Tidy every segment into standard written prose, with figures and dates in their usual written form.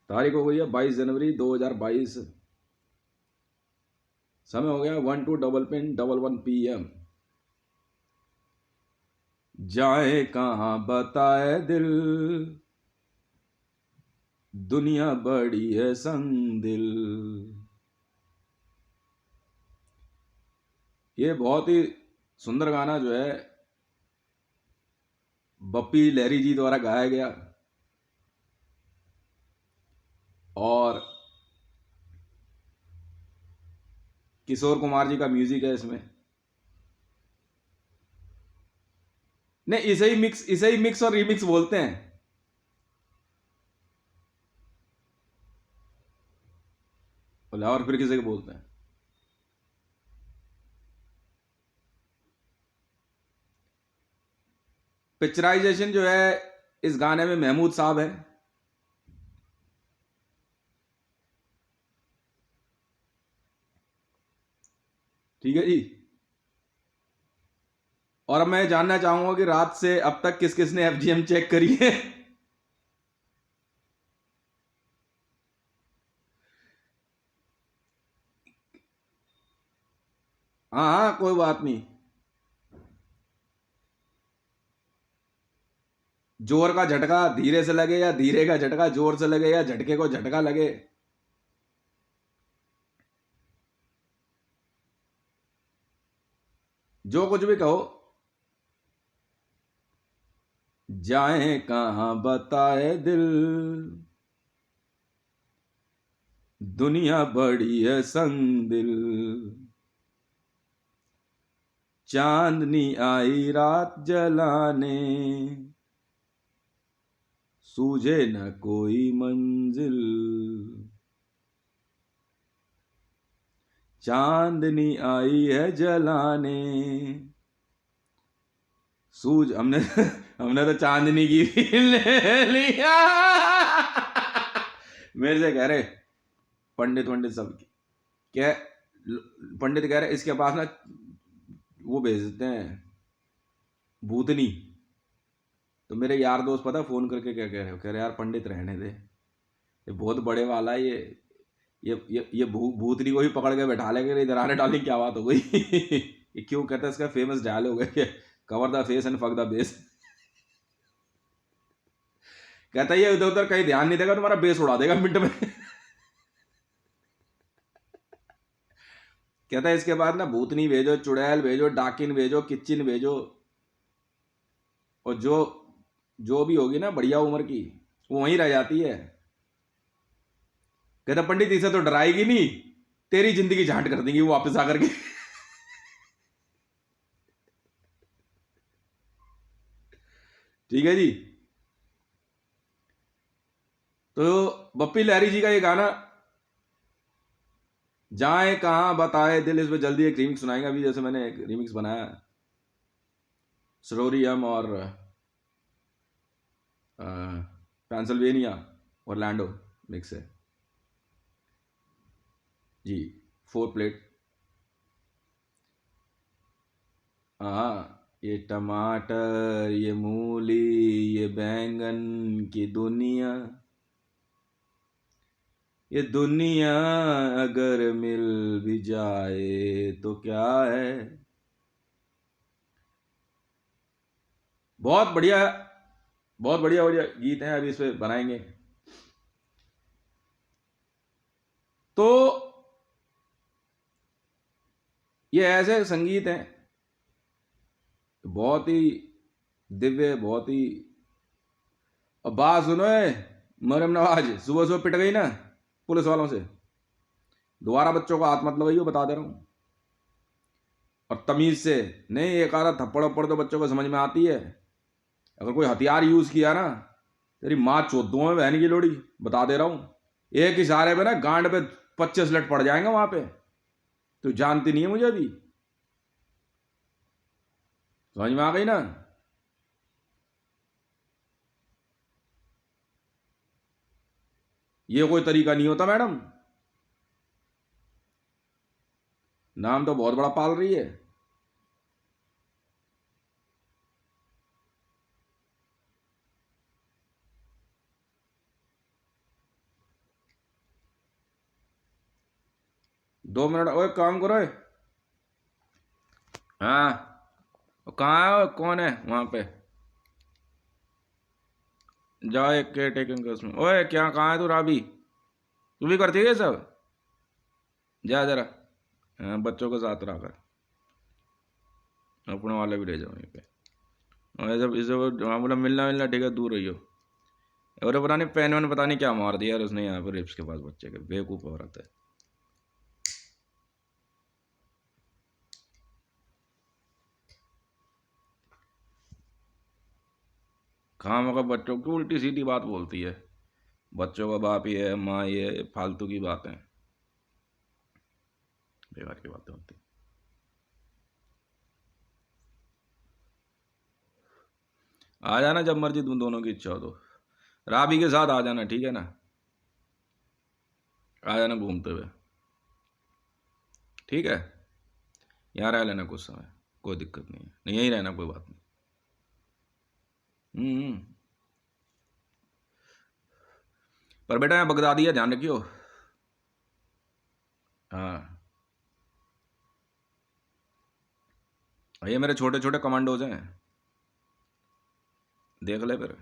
तारीख हो गई है 22 जनवरी 2022। समय हो गया 12:11 जाए कहाँ बताए दिल, दुनिया बड़ी है संग-दिल। ये बहुत ही सुंदर गाना जो है बप्पी लहरी जी द्वारा गाया गया और किशोर कुमार जी का म्यूजिक है इसमें। नहीं, इसे ही मिक्स और रीमिक्स बोलते हैं। बोला और फिर किसे बोलते हैं? पिक्चराइजेशन जो है इस गाने में महमूद साहब है। ठीक है जी। और अब मैं जानना चाहूंगा कि रात से अब तक किस किस ने एफजीएम चेक करी है। हाँ हाँ, कोई बात नहीं। जोर का झटका धीरे से लगे या धीरे का झटका जोर से लगे या झटके को झटका लगे। जो कुछ भी कहो। जाए कहाँ बताए दिल, दुनिया बड़ी है संग दिल। चांदनी आई रात जलाने, सूझे न कोई मंजिल। चांदनी आई है जलाने, सूझ हमने हमने तो चांदनी की भी ले लिया। मेरे से कह रहे पंडित पंडित सब क्या, पंडित कह रहे इसके पास ना वो भेजते हैं भूतनी। तो मेरे यार दोस्त पता फोन करके क्या कह रहे हो, कह रहे यार पंडित रहने दे, ये बहुत बड़े वाला है ये भूतनी को ही पकड़ के बैठा लेंगे, इधर आने डालने की क्या बात हो गई। ये क्यों कहता है, इसका फेमस डायलॉग है कि cover the face and fuck the base. कहता है ये इधर उधर कहीं ध्यान नहीं देगा, तुम्हारा बेस उड़ा देगा मिनट में। कहता है इसके बाद ना भूतनी भेजो, चुड़ैल भेजो, डाकिन भेजो, किच्चिन भेजो, और जो जो भी होगी ना बढ़िया उम्र की वो वहीं रह जाती है। कहता पंडित इसे तो डराएगी नहीं, तेरी जिंदगी झांट कर देंगी वो वापस आकर के। ठीक है जी। तो बप्पी लहरी जी का ये गाना जाए कहाँ बताए दिल, इस पे जल्दी एक रीमिक्स सुनाएंगे। अभी जैसे मैंने एक रीमिक्स बनाया सरोरियम और पेंसिल्वेनिया ऑरलैंडो मिक्स है जी। 4 प्लेट। हाँ, ये टमाटर, ये मूली, ये बैंगन की दुनिया, ये दुनिया अगर मिल भी जाए तो क्या है। बहुत बढ़िया, बहुत बढ़िया बढ़िया गीत हैं, अभी इस पे बनाएंगे। तो ये ऐसे संगीत हैं बहुत ही दिव्य, बहुत ही। अब बात सुनो है, मरियम नवाज सुबह सुबह पिट गई ना पुलिस वालों से, दोबारा बच्चों को हाथ मत लगाइयो, बता दे रहा हूं। और तमीज से नहीं, एक आधा थप्पड़ वप्पड़ तो बच्चों को समझ में आती है। अगर कोई हथियार यूज किया ना, तेरी माँ चोदू में बहन की लोड़ी, बता दे रहा हूं। एक इशारे पे ना गांड पे 25 लट पड़ जाएंगे वहां पे। तो जानती नहीं है मुझे अभी, समझ में आ गई ना। ये कोई तरीका नहीं होता मैडम, नाम तो बहुत बड़ा पाल रही है। 2 मिनट, ओए काम करो। हाँ, वो कहाँ है, वो कौन है वहाँ पे? जाओ एक केयर टेकिंग का उसमें। ओए क्या, कहाँ है तू राबी? तू भी करती है ये सब? जा जरा। हाँ, बच्चों को साथ रखा, अपने वाले भी ले जाओ यहीं पे। और जब इसे हाँ बोला मिलना मिलना ठीक है, दूर रहियो। और पता नहीं पेन वैन पता नहीं क्या मार दिया यार उसने यहाँ पे रिप्स के पास, बच्चे के बेवकूफ़ औरत है। खाम का बच्चों की उल्टी सीधी बात बोलती है। बच्चों का बाप ही है, माँ ये फालतू की बातें, बेकार की बातें होती हैं। आ जाना जब मर्जी, तुम दोनों की इच्छा हो तो। राबी के साथ आ जाना, ठीक है ना? आ जाना घूमते हुए, ठीक है? यहाँ रह लेना कुछ समय, कोई दिक्कत नहीं है, नहीं यहीं रहना, कोई बात नहीं। हम्म। पर बेटा यहाँ बगदादी है, ध्यान रखियो। हाँ, ये मेरे छोटे छोटे कमांडोज हैं, देख ले फिर।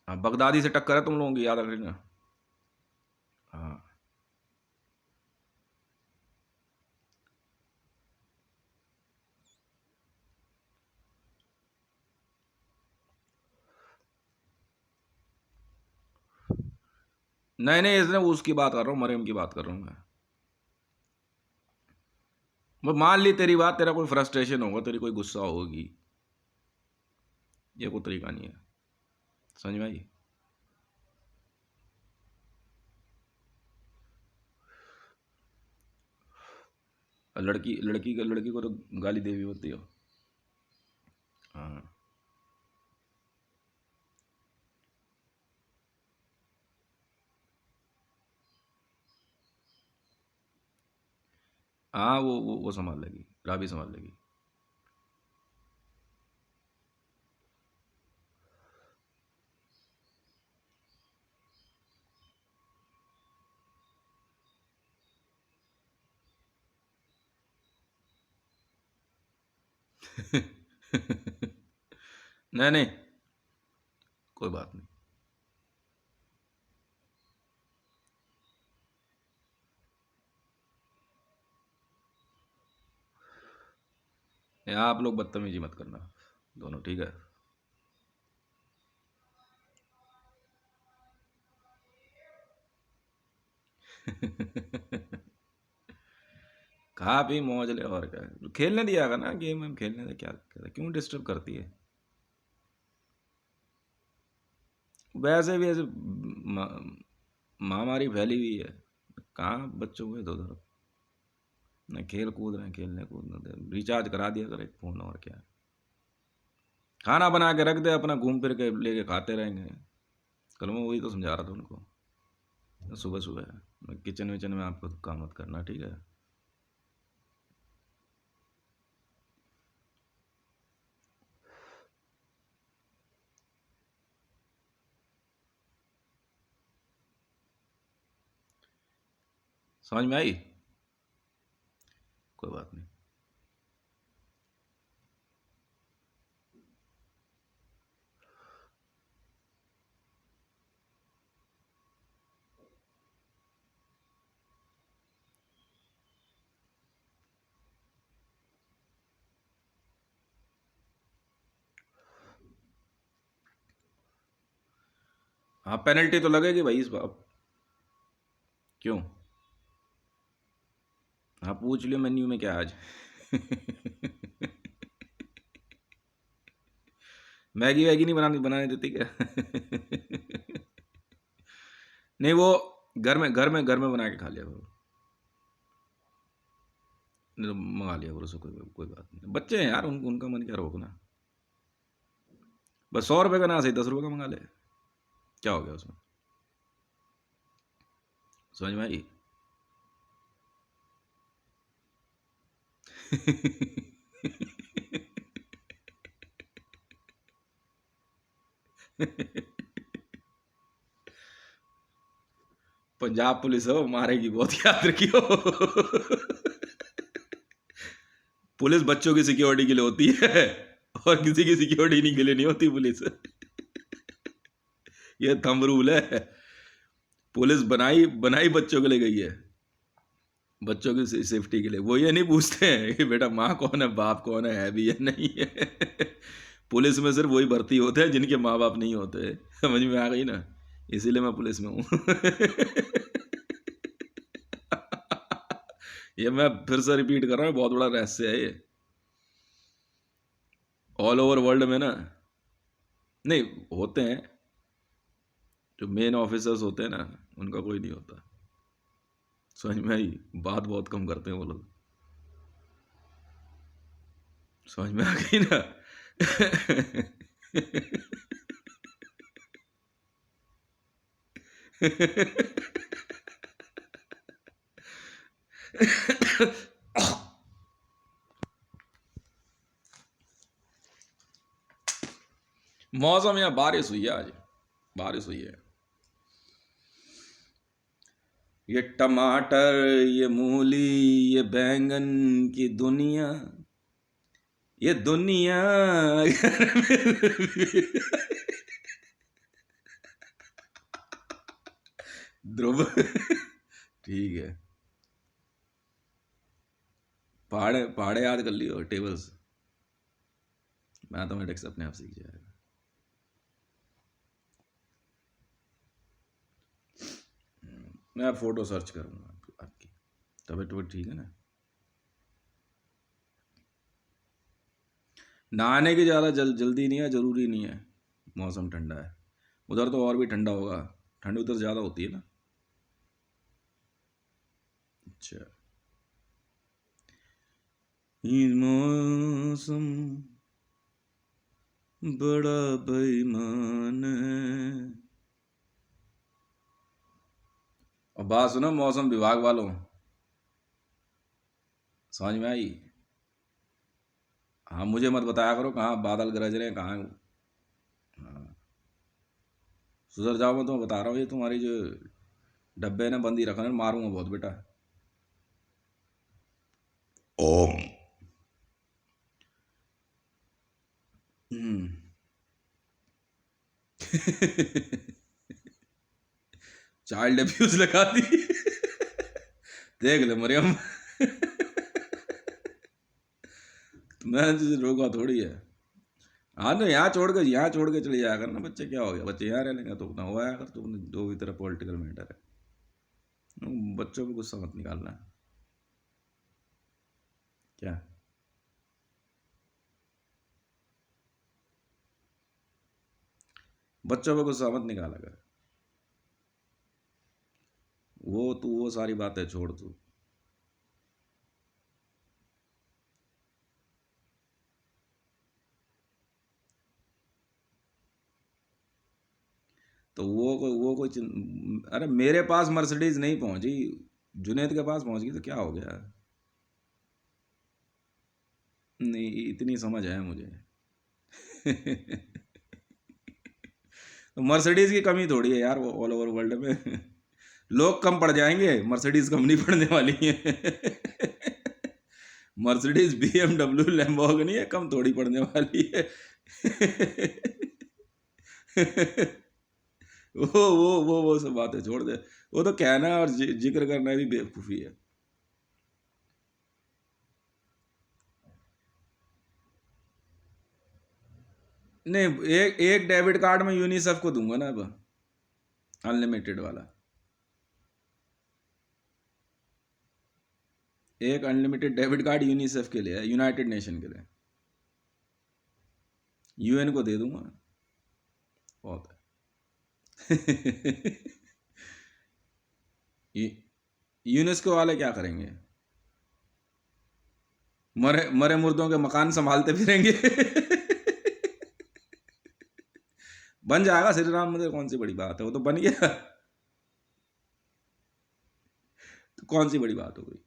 हाँ, बगदादी से टक्कर है तुम लोगों की, याद रख लेना। हाँ। नहीं नहीं, इसने उसकी बात कर रहा हूँ, मरियम की बात कर रहा हूँ मैं मान ली तेरी बात, तेरा कोई फ्रस्ट्रेशन होगा, तेरी कोई गुस्सा होगी, ये कोई तरीका नहीं है, समझ में आई? लड़की लड़की लड़की को तो गाली देवी होती हो। हाँ। हाँ, वो संभाल लेगी, राबी संभाल लेगी। नहीं नहीं, कोई बात नहीं। यहाँ आप लोग बदतमीजी मत करना दोनों, ठीक है? खा पी मौज ले, और क्या है? खेलने दिया कर ना, गेम वेम खेलने दे, क्या क्यों डिस्टर्ब करती है? वैसे भी ऐसे महामारी फैली हुई है, कहाँ बच्चों को इधर उधर न खेल कूद रहे हैं, खेलने कूदने दे, रिचार्ज करा दिया कर एक फ़ोन, और क्या है? खाना बना के रख दे, अपना घूम फिर के लेके खाते रहेंगे। कल मैं वही तो समझा रहा था उनको, सुबह सुबह किचन विचन में आपको काम मत करना, ठीक है? समझ में आई? कोई बात नहीं। हाँ, पेनल्टी तो लगेगी भाई इस बार। क्यों? हाँ, पूछ लियो मेन्यू में क्या है आज। मैगी वैगी नहीं बनानी, बनाने देती क्या? नहीं, वो घर में बना के खा लिया करो। नहीं तो मंगा लिया करो, उससे कोई कोई बात नहीं, बच्चे हैं यार, उनका मन क्या रोकना। बस 100 रुपये का ना सही, 10 रुपये का मंगा ले, क्या हो गया उसमें? समझ में आई? पंजाब पुलिस हो, मारेगी बहुत, याद रखियो। पुलिस बच्चों की सिक्योरिटी के लिए होती है, और किसी की सिक्योरिटी के लिए नहीं होती पुलिस। ये थंब रूल है। पुलिस बनाई बनाई बच्चों के लिए गई है, बच्चों की सेफ्टी के लिए। वो ये नहीं पूछते हैं कि बेटा माँ कौन है, बाप कौन है भी या नहीं है। पुलिस में सिर्फ वही भर्ती होते हैं जिनके माँ बाप नहीं होते। समझ में आ गई ना, इसीलिए मैं पुलिस में हूँ। ये मैं फिर से रिपीट कर रहा हूँ, बहुत बड़ा रहस्य है ये। ऑल ओवर वर्ल्ड में ना, नहीं होते हैं, जो मेन ऑफिसर्स होते हैं ना, उनका कोई नहीं होता। समझ में आई, बात बहुत कम करते हैं वो लोग। समझ में आ गई ना। मौसम, यहाँ बारिश हुई है आज, बारिश हुई है। ये टमाटर, ये मूली, ये बैंगन की दुनिया, ये दुनिया। ध्रुव, ठीक है। पहाड़े पहाड़े याद कर लियो, टेबल्स। मैथमेटिक्स अपने आप सीख जाएगा। मैं अब फोटो सर्च करूंगा आपकी। तबीयत तो ठीक है ना? नहाने की ज़्यादा जल्दी नहीं है, ज़रूरी नहीं है। मौसम ठंडा है, उधर तो और भी ठंडा होगा, ठंड उधर ज़्यादा होती है ना। अच्छा, ये मौसम बड़ा बेईमान है। और बात सुनो मौसम विभाग वालों, समझ में आई? हाँ, मुझे मत बताया करो कहाँ बादल गरज रहे हैं, कहाँ। हाँ, सुधर जाओ, मैं तुम्हें बता रहा हूँ, ये तुम्हारी जो डब्बे ने बंदी रखना, मारूंगा बहुत बेटा। ओम। चाइल्ड अब्यूज लगा दी। देख ले मरियम। मैं तुझे रोका थोड़ी है। हाँ तो यहाँ छोड़ के चले जाया कर ना, बच्चे क्या हो गया, बच्चे यहाँ रह लेंगे तो उतना हुआ कर। तुमने दो भी तरह पॉलिटिकल मैटर है, बच्चों पे गुस्सा मत निकालना। क्या? बच्चों पे गुस्सा मत निकाला कर। वो सारी बातें छोड़ तू। तो वो कोई अरे मेरे पास मर्सिडीज नहीं पहुंची, जुनेद के पास पहुंच गई तो क्या हो गया? नहीं, इतनी समझ है मुझे। तो मर्सिडीज की कमी थोड़ी है यार, वो ऑल ओवर वर्ल्ड में लोग कम पड़ जाएंगे, मर्सिडीज कम नहीं पड़ने वाली है। मर्सिडीज, BMW, लैम्बोर्गिनी है, कम थोड़ी पड़ने वाली है। वो सब बातें छोड़ दे। वो तो कहना और जिक्र करना भी बेवकूफ़ी है। नहीं, एक एक डेबिट कार्ड में यूनिसेफ को दूंगा ना अब, अनलिमिटेड वाला। एक अनलिमिटेड डेबिट कार्ड यूनिसेफ के लिए है, यूनाइटेड नेशन के लिए। UN को दे दूंगा, बहुत है। यूनेस्को वाले क्या करेंगे? मरे मरे मुर्दों के मकान संभालते फिरेंगे। बन जाएगा श्री राम मंदिर, कौन सी बड़ी बात है, वो तो बन गया। तो कौन सी बड़ी बात हो गई?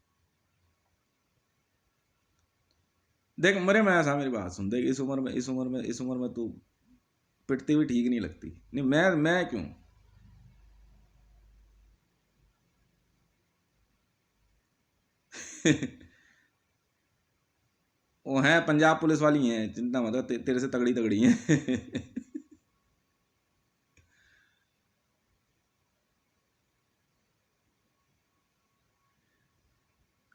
देख मरे, मैं ऐसा, मेरी बात सुन, देख इस उम्र में तू पिटती हुई ठीक नहीं लगती। नहीं, मैं क्यों? वो हैं पंजाब पुलिस वाली हैं, चिंता मत कर, तेरे से तगड़ी तगड़ी हैं।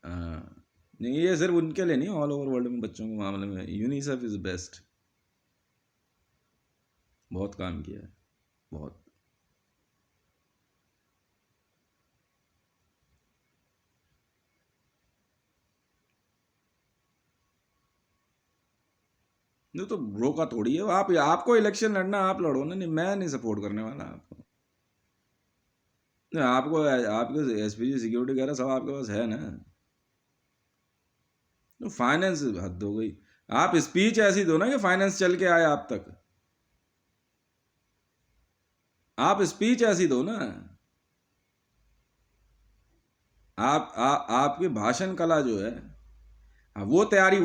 हाँ, नहीं ये सिर्फ उनके लिए नहीं, ऑल ओवर वर्ल्ड में बच्चों के मामले में यूनिसेफ इज बेस्ट। बहुत काम किया है, बहुत। नहीं तो रोका थोड़ी है, आप आपको इलेक्शन लड़ना आप लड़ो ना, नहीं मैं नहीं सपोर्ट करने वाला आपको। नहीं, आपको आपके एसपीजी सिक्योरिटी वगैरह सब आपके पास है ना। तो फाइनेंस हद हो गई। आप स्पीच ऐसी दो ना कि फाइनेंस चल के आए आप तक। आप स्पीच ऐसी दो ना। आपकी भाषण कला जो है, हाँ, वो तैयारी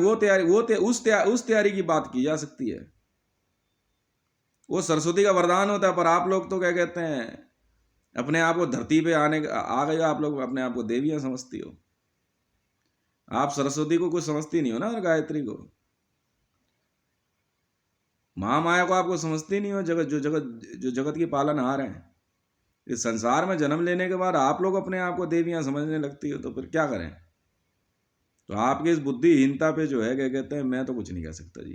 उस तैयारी की बात की जा सकती है। वो सरस्वती का वरदान होता है, पर आप लोग तो क्या कहते हैं, अपने आप को धरती पे आ गए, आप लोग अपने आप को देवियां समझती हो। आप सरस्वती को कुछ समझती नहीं हो ना, और गायत्री को, महामाया को आपको समझती नहीं हो, जो जगत की पालनहार है। इस संसार में जन्म लेने के बाद आप लोग अपने आप को देवियां समझने लगती हो, तो फिर क्या करें? तो आपकी इस बुद्धिहीनता पे जो है, क्या कहते हैं, मैं तो कुछ नहीं कह सकता जी।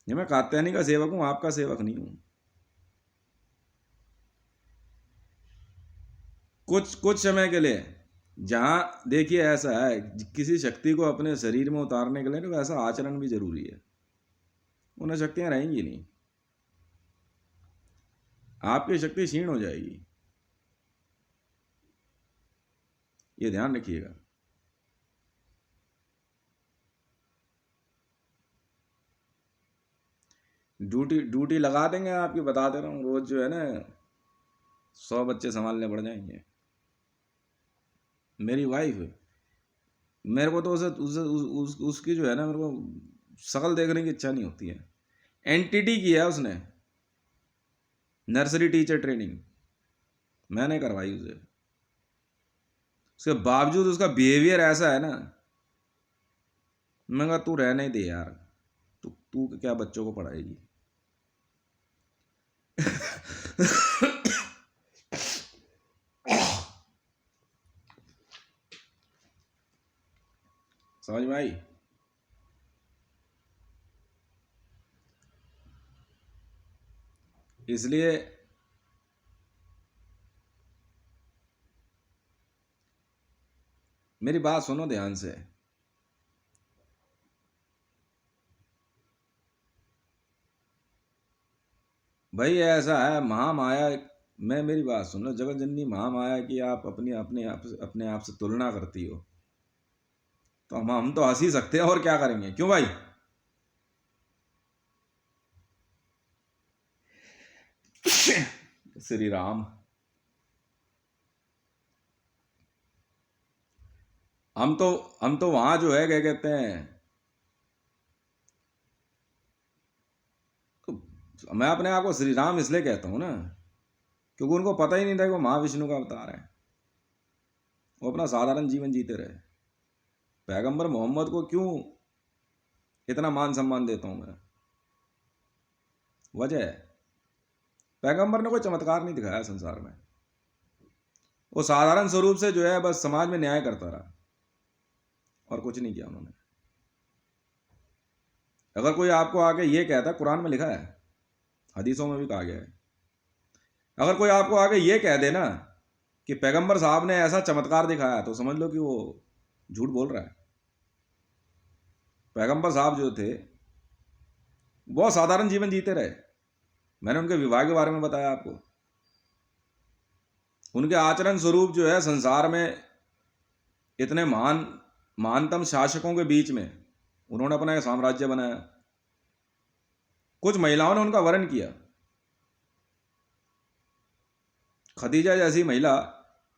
ये मैं कात्यायनी का सेवक हूं, आपका सेवक नहीं हूं। कुछ कुछ समय के लिए, जहां देखिए ऐसा है, किसी शक्ति को अपने शरीर में उतारने के लिए तो ऐसा आचरण भी जरूरी है। उन्हें शक्तियां रहेंगी नहीं, आपकी शक्ति क्षीण हो जाएगी, ये ध्यान रखिएगा। ड्यूटी ड्यूटी लगा देंगे आपकी, बता दे रहा हूँ, रोज जो है ना 100 बच्चे संभालने पड़ जाएंगे। मेरी वाइफ, मेरे को तो उसकी जो है ना, मेरे को शकल देखने की इच्छा नहीं होती है। एनटीटी की है उसने, नर्सरी टीचर ट्रेनिंग, मैंने करवाई उसे। उसके बावजूद उसका बिहेवियर ऐसा है ना, मैं कहा तू रहने ही दे यार, तू तू क्या बच्चों को पढ़ाएगी। समझ में आई? इसलिए मेरी बात सुनो ध्यान से। भाई ऐसा है, महामाया मैं मेरी बात सुनो, जगत जननी महामाया की आप अपने आप से तुलना करती हो, तो हम तो हंस ही सकते हैं, और क्या करेंगे, क्यों भाई? श्री राम। हम तो हम तो वहां जो है, क्या कहते हैं, तो मैं अपने आप को श्री राम इसलिए कहता हूं ना, क्योंकि उनको पता ही नहीं था कि वो महाविष्णु का अवतार है। वो अपना साधारण जीवन जीते रहे। पैगंबर मोहम्मद को क्यों इतना मान सम्मान देता हूं मैं? वजह है, पैगंबर ने कोई चमत्कार नहीं दिखाया संसार में। वो साधारण स्वरूप से जो है बस समाज में न्याय करता रहा, और कुछ नहीं किया उन्होंने। अगर कोई आपको आके ये कहता, कुरान में लिखा है, हदीसों में भी कहा गया है, अगर कोई आपको आके ये कह दे ना कि पैगंबर साहब ने ऐसा चमत्कार दिखाया, तो समझ लो कि वो झूठ बोल रहा है। पैगंबर साहब जो थे, बहुत साधारण जीवन जीते रहे। मैंने उनके विवाह के बारे में बताया आपको। उनके आचरण स्वरूप जो है, संसार में इतने महानतम शासकों के बीच में उन्होंने अपना एक साम्राज्य बनाया। कुछ महिलाओं ने उनका वर्ण किया। खदीजा जैसी महिला,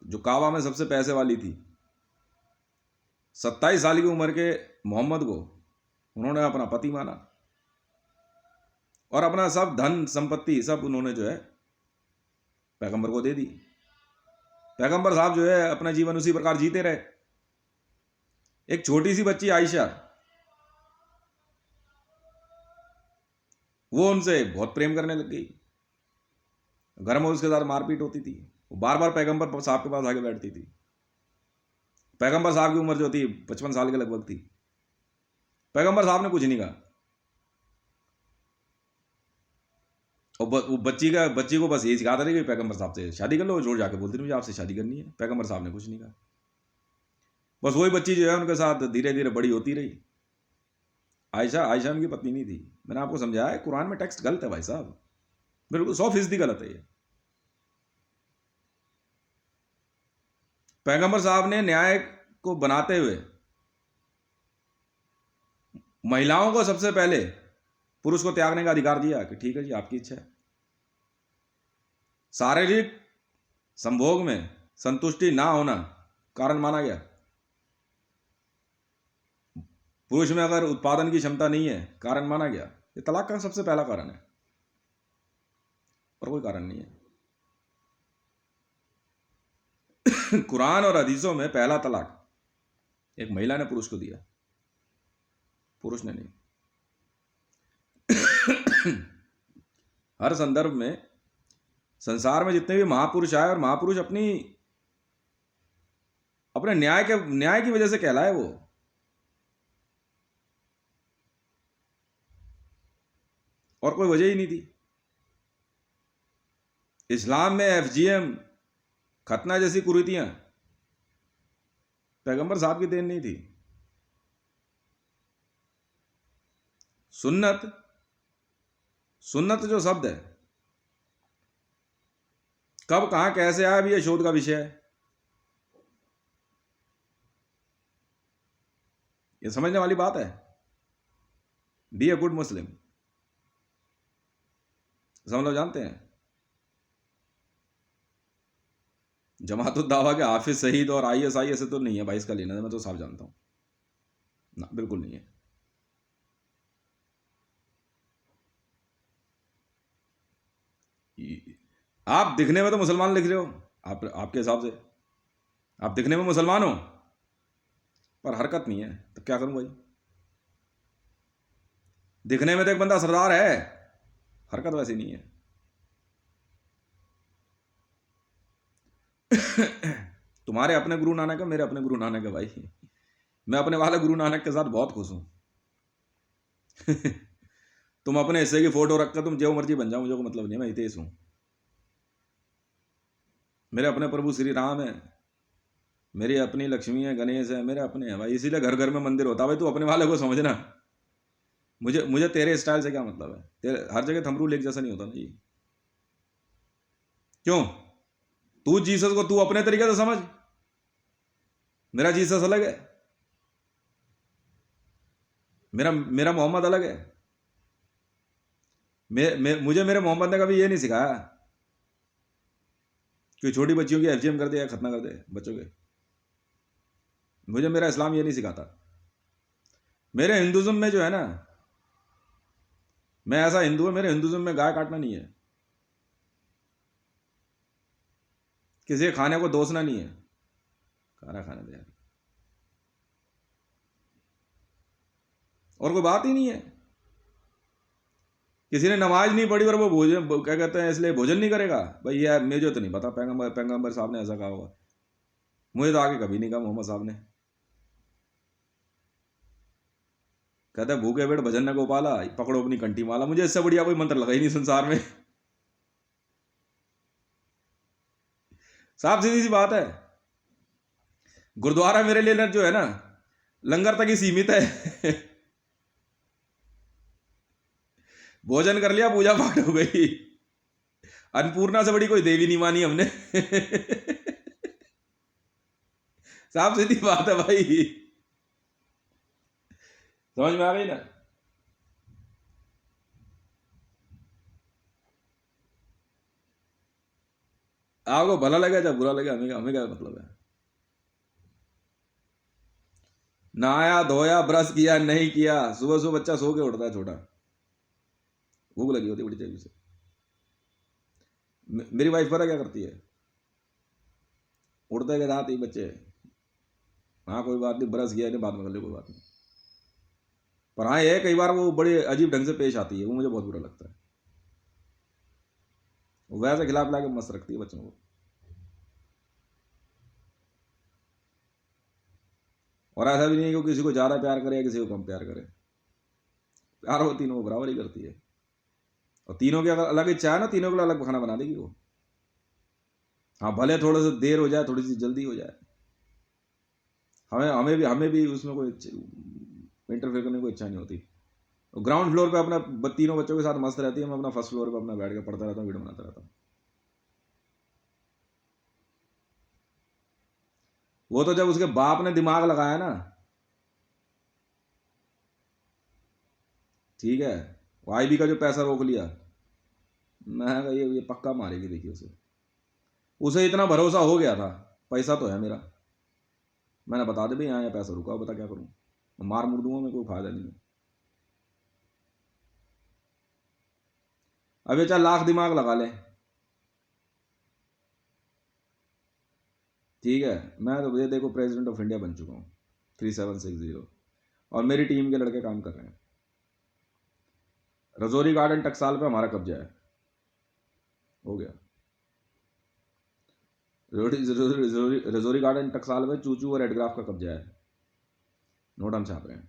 जो काबा में सबसे पैसे वाली थी, 27 साल की उम्र के मोहम्मद को उन्होंने अपना पति माना, और अपना सब धन संपत्ति सब उन्होंने जो है पैगंबर को दे दी। पैगंबर साहब जो है अपना जीवन उसी प्रकार जीते रहे। एक छोटी सी बच्ची आयशा, वो उनसे बहुत प्रेम करने लग गई। घर में उसके साथ मारपीट होती थी, वो बार बार पैगंबर साहब के पास आके बैठती थी। पैगंबर साहब की उम्र जो थी 55 साल के लगभग थी। पैगंबर साहब ने कुछ नहीं कहा, और वो बच्ची को बस यही सिखाता रही कि पैगंबर साहब से शादी कर लो। जोर जाके बोलती मुझे आपसे शादी करनी है। पैगंबर साहब ने कुछ नहीं कहा। बस वही बच्ची जो है उनके साथ धीरे धीरे बड़ी होती रही। आयशा उनकी पत्नी नहीं थी। मैंने आपको समझाया है, कुरान में टेक्स्ट गलत है भाई साहब, बिल्कुल 100% गलत है ये। पैगंबर साहब ने न्याय को बनाते हुए महिलाओं को सबसे पहले पुरुष को त्यागने का अधिकार दिया कि ठीक है जी, आपकी इच्छा है। शारीरिक संभोग में संतुष्टि ना होना कारण माना गया। पुरुष में अगर उत्पादन की क्षमता नहीं है कारण माना गया। ये तलाक का सबसे पहला कारण है, और कोई कारण नहीं है। कुरान और हदीसों में पहला तलाक एक महिला ने पुरुष को दिया, पुरुष ने नहीं। हर संदर्भ में संसार में जितने भी महापुरुष आए, और महापुरुष अपने न्याय की वजह से कहलाए वो। और कोई वजह ही नहीं थी। इस्लाम में एफजीएम, खतना जैसी कुरीतियां पैगंबर साहब की देन नहीं थी। सुन्नत जो शब्द है कब कहां कैसे आया, भी यह शोध का विषय है। यह समझने वाली बात है। बी ए गुड मुस्लिम। सब लोग जानते हैं जमातुद दावा के हाफिज सईद और ISI ऐसे तो नहीं है भाई, इसका लेना मैं तो साफ जानता हूं ना, बिल्कुल नहीं है। आप दिखने में तो मुसलमान लिख रहे हो, आपके हिसाब से आप दिखने में मुसलमान हो, पर हरकत नहीं है, तो क्या करूं भाई? दिखने में तो एक बंदा सरदार है, हरकत वैसी नहीं है। तुम्हारे अपने गुरु नानक है, मेरे अपने गुरु नानक है भाई। मैं अपने वाले गुरु नानक के साथ बहुत खुश हूं। तुम अपने हिस्से की फोटो रखकर तुम जो मर्जी बन जाओ, मुझे को मतलब नहीं, मैं हितेश हूं। मेरे अपने प्रभु श्री राम है, मेरी अपनी लक्ष्मी है, गणेश है, मेरे अपने हैं भाई। इसीलिए घर घर में मंदिर होता है भाई। तू अपने वाले को समझना। मुझे तेरे स्टाइल से क्या मतलब है? तेरे हर जगह थमरू लेक जैसा नहीं होता ना जी। क्यों? तू जीसस को तू अपने तरीके से समझ, मेरा जीसस अलग है, मेरा मोहम्मद अलग है। मुझे मेरे मोहम्मद ने कभी ये नहीं सिखाया कि छोटी बच्चियों की FGM कर दे या खतना कर दे बच्चों के। मुझे मेरा इस्लाम ये नहीं सिखाता। मेरे हिंदुज्म में जो है ना, मैं ऐसा हिंदू है, मेरे हिंदुज्म में गाय काटना नहीं है, किसी के खाने को दोषना नहीं है। खाना खाने दे यार, और कोई बात ही नहीं है। किसी ने नमाज नहीं पढ़ी और वो भोजन क्या कहते हैं इसलिए भोजन नहीं करेगा भाई, यार मुझे तो नहीं पता पैगंबर साहब ने ऐसा कहा होगा। मुझे तो आगे कभी नहीं कहा मोहम्मद साहब ने। कहता है भूखे पेट भजन न गोपाला, पकड़ो अपनी कंठी माला। मुझे इससे बढ़िया कोई मंत्र लगा ही नहीं संसार में। साफ सीधी सी बात है। गुरुद्वारा मेरे लिए जो है ना, लंगर तक ही सीमित है। भोजन कर लिया, पूजा पाठ हो गई। अन्नपूर्णा से बड़ी कोई देवी नहीं मानी हमने। साफ सीधी बात है भाई, समझ में आ गई ना? आपको भला लगा या बुरा लगा, हमें क्या मतलब है? नहाया धोया ब्रश किया नहीं किया, सुबह सुबह बच्चा सो के उठता है छोटा, भूख लगी होती बड़ी तेजी से। मेरी वाइफ पता क्या करती है, उड़ते के साथ ही बच्चे, हाँ कोई बात नहीं, बरस गया नहीं, बाद में कर ले, कोई बात नहीं। पर हाँ ये कई बार वो बड़े अजीब ढंग से पेश आती है, वो मुझे बहुत बुरा लगता है। वो वैसे खिला पिला के मस्त रखती है बच्चों को। और ऐसा भी नहीं है कि वो किसी को ज़्यादा प्यार करे या किसी को कम प्यार करे, प्यार वो तीनों को बराबर ही करती है। और तीनों की अगर अलग इच्छा है ना, तीनों के लिए अलग खाना बना देगी वो। हाँ भले थोड़ा सा देर हो जाए, थोड़ी सी जल्दी हो जाए, हमें भी उसमें कोई इंटरफेयर करने की कोई इच्छा नहीं होती। ग्राउंड फ्लोर पे अपना तीनों बच्चों के साथ मस्त रहती है, मैं अपना फर्स्ट फ्लोर पे अपना बैठ के पढ़ता रहता हूँ, वीडियो बनाता रहता हूँ। वो तो जब उसके बाप ने दिमाग लगाया ना, ठीक है, वो आईबी का जो पैसा रोक लिया, मैं कहा ये पक्का मारेगी, देखिए उसे। उसे इतना भरोसा हो गया था, पैसा तो है मेरा, मैंने बता दे भाई यहाँ पैसा रुका, बता क्या करूँ, मार मुर दूंगा मैं, कोई फायदा नहीं है। अब ये चार लाख दिमाग लगा ले, ठीक है, मैं तो ये देखो प्रेसिडेंट ऑफ इंडिया बन चुका हूँ 3760, और मेरी टीम के लड़के काम कर रहे हैं। रजौरी गार्डन टकसाल पे हमारा कब्जा है, हो गया। रजौरी गार्डन टकसाल पे चूचू और एडग्राफ का कब्जा है, नोट हम छाप रहे हैं,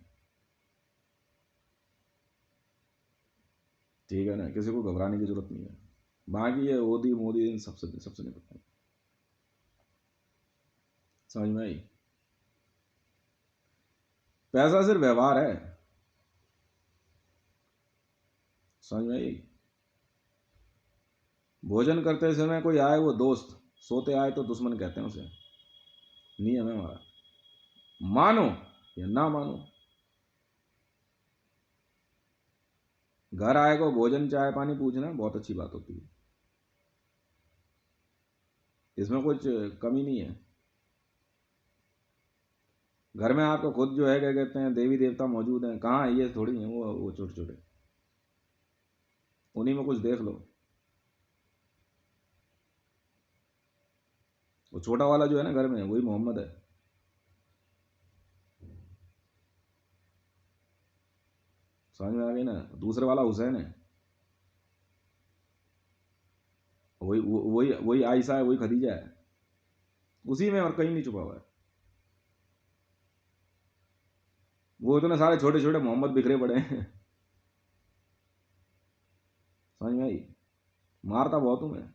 ठीक है ना, किसी को घबराने की जरूरत नहीं है। बाकी ये मोदी मोदी इन सबसे सबसे नहीं पता, समझ में आई। पैसा सिर्फ व्यवहार है, समझ में आई। भोजन करते समय कोई आए वो दोस्त, सोते आए तो दुश्मन कहते हैं उसे, नियम है हमारा, मानो या ना मानो। घर आए को भोजन चाय पानी पूछना बहुत अच्छी बात होती है, इसमें कुछ कमी नहीं है। घर में आपको खुद जो है क्या कहते हैं देवी देवता मौजूद हैं, कहाँ है, ये थोड़ी है वो छोटे छोटे, उन्हीं में कुछ देख लो। वो छोटा वाला जो है ना घर में, वही मोहम्मद है, समझ में आ गई ना। दूसरे वाला हुसैन है, वही वही वही आयशा है, वही खदीजा है, उसी में, और कहीं नहीं छुपा हुआ है। वो इतने सारे छोटे छोटे मोहम्मद बिखरे पड़े हैं समझ में आई। मारता बहुत हूँ मैं,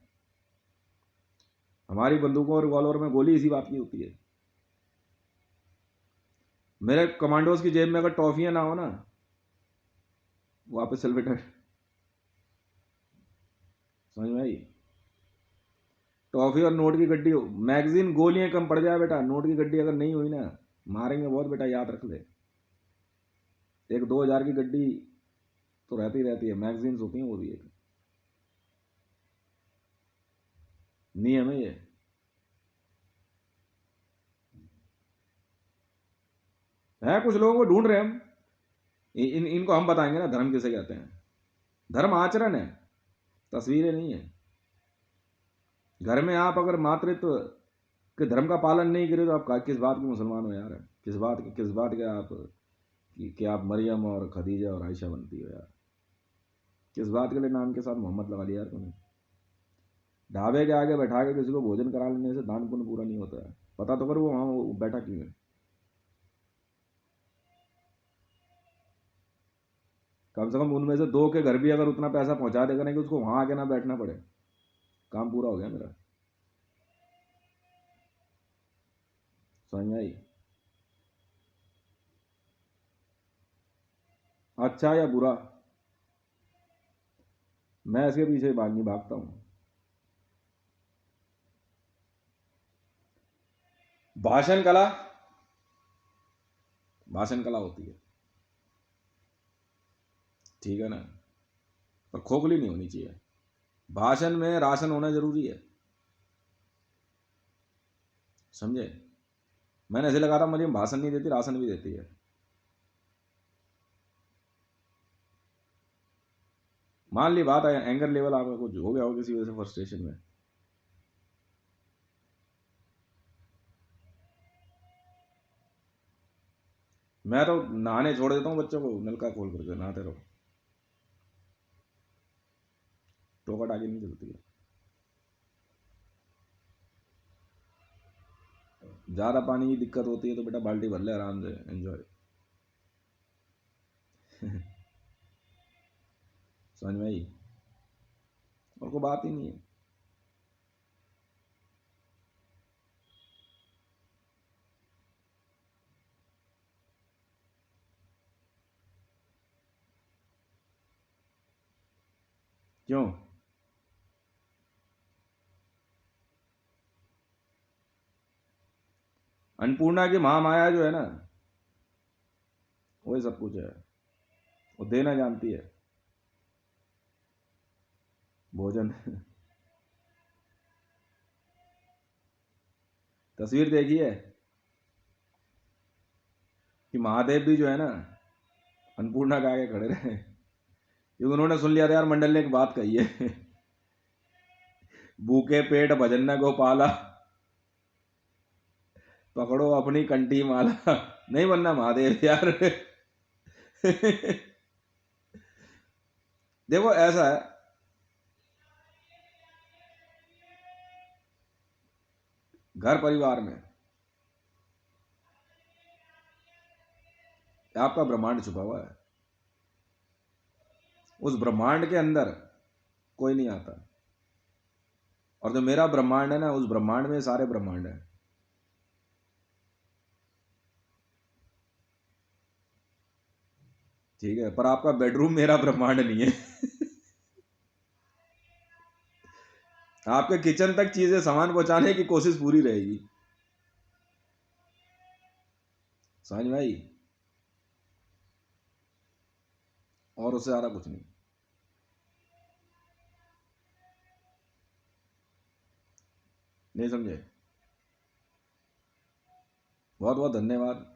हमारी बंदूकों और रिवॉल्वर में गोली इसी बात की होती है। मेरे कमांडोज की जेब में अगर टॉफियां ना हो ना, वापस सेल्वेटर, समझ में आई। टॉफी और नोट की गड्डी हो, मैगजीन गोलियां कम पड़ जाए बेटा, नोट की गड्डी अगर नहीं हुई ना, मारेंगे बहुत बेटा, याद रख ले। 1-2 हज़ार की गड्डी तो रहती रहती है, मैगजीन्स होती हैं वो भी, एक नियम है ये। है कुछ लोगों को ढूंढ रहे हैं हम, इनको हम बताएंगे ना धर्म किसे कहते हैं। धर्म आचरण है, तस्वीरें नहीं है। घर में आप अगर मातृत्व के धर्म का पालन नहीं करें तो आप किस बात के मुसलमान हो यार, किस बात के आप कि आप मरियम और खदीजा और आयशा बनती हो यार, किस बात के लिए नाम के साथ मोहम्मद लगा लिया यार तुमने। ढाबे के आगे बैठा के किसी को भोजन करा लेने से दान पुण्य पूरा नहीं होता है, पता तो करो वो वहाँ वो बैठा क्यों है। कम से कम उनमें से 2 के घर भी अगर उतना पैसा पहुंचा देगा ना कि उसको वहां आके ना बैठना पड़े, काम पूरा हो गया मेरा, समझ में आई। अच्छा या बुरा, मैं इसके पीछे भाग नहीं भागता हूँ। भाषण कला, भाषण कला होती है, ठीक है ना, पर खोखली नहीं होनी चाहिए। भाषण में राशन होना जरूरी है, समझे। मैंने ऐसे लगा था मुझे भाषण नहीं देती, राशन भी देती है, मान ली बात है, एंगर लेवल आपका कुछ हो गया हो किसी वजह से फ्रस्ट्रेशन में, मैं तो नहाने छोड़ देता हूँ बच्चों को, नलका खोल करके नहाते रहो, टोकट आगे नहीं चलती है। ज़्यादा पानी की दिक्कत होती है तो बेटा बाल्टी भर ले आराम से, एंजॉय। समझ में आई? और कोई बात ही नहीं है। क्यों? अन्नपूर्णा की महामाया जो है ना, वही सब कुछ है, वो देना जानती है भोजन। तस्वीर देखी है कि महादेव भी जो है ना अन्नपूर्णा के आगे खड़े रहे, क्योंकि उन्होंने सुन लिया था यार, मंडल ने एक बात कही है, भूखे पेट भजन न गोपाला, पकड़ो अपनी कंठी माला। नहीं बनना महादेव यार। देखो ऐसा है, घर परिवार में आपका ब्रह्मांड छुपा हुआ है, उस ब्रह्मांड के अंदर कोई नहीं आता, और जो मेरा ब्रह्मांड है ना, उस ब्रह्मांड में सारे ब्रह्मांड है। ठीक है, पर आपका बेडरूम मेरा ब्रह्मांड नहीं है। आपके किचन तक चीजें सामान पहुंचाने की कोशिश पूरी रहेगी। समझ में आई? और उससे ज्यादा कुछ नहीं। नहीं समझे? बहुत बहुत धन्यवाद।